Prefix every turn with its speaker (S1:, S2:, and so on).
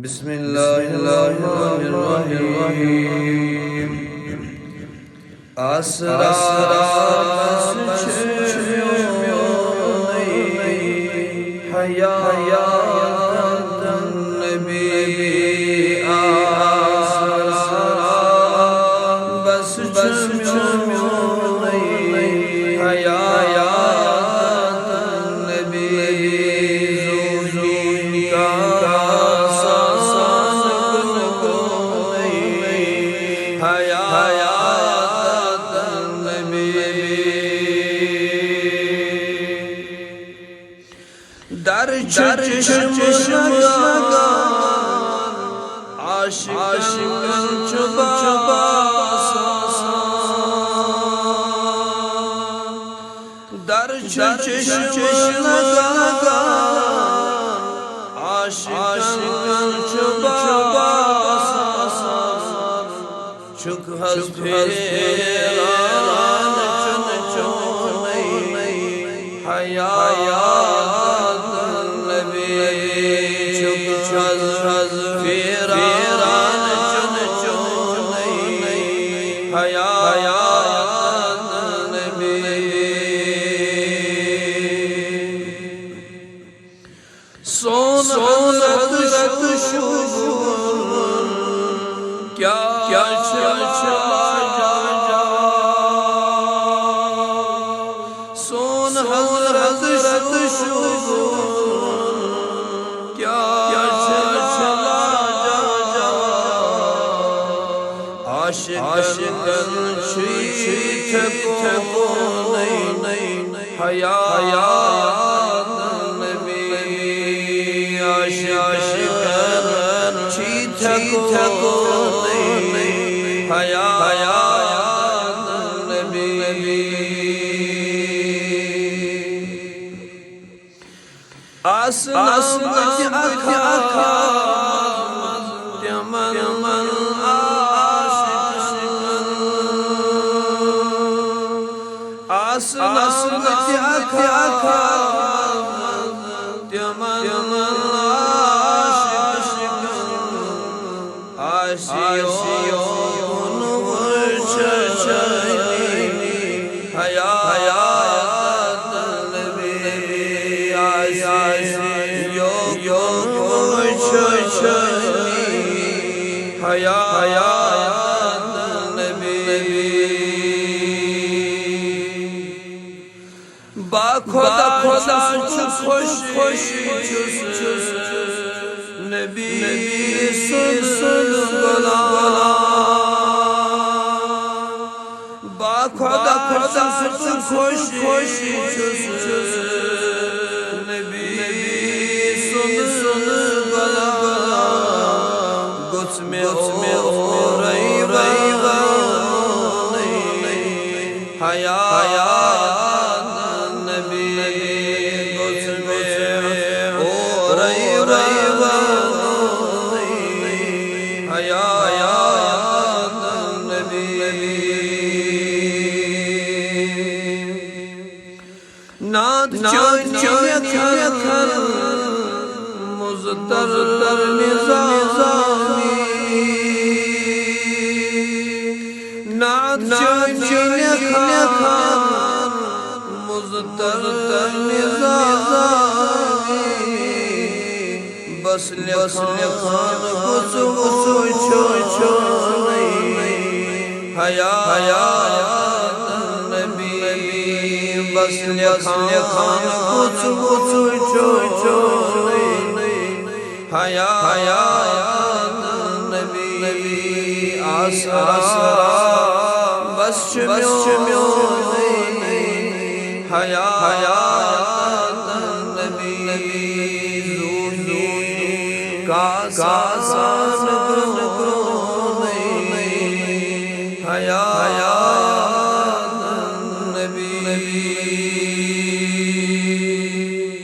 S1: بسم الله الرحمن الرحيم أسرار حياة النبي أسرار بس حياة النبي در چشم عاشقان چوبا در چشم عاشقان چوبا چک هز پیران چون حیات النبی چک هز پیران چون حیات النبی سون حضرت شور کیا چلا جا سون حضرت شور کیا چلا جا عاشقان چیت کو نہیں حیات النبی عاشقان چیت کو نہیں حیات النبی اسلام اکھا من اسلام اکھا آشیون ورچنی حیات النبی آشیون ورچنی حیات النبی با خدا خوشی چوس نبی سن با خدا خوشی چوس نبی سن گوت میں رئی حیات النبی گوت میں رئی حیات النبی ناد چون مزدر نظامی ناد چون مزدر نظامی بس لکھان کچھ حیات النبی بس لکھان کچھ حیات النبی آسرا بس چمیونی حیات النبی کاسان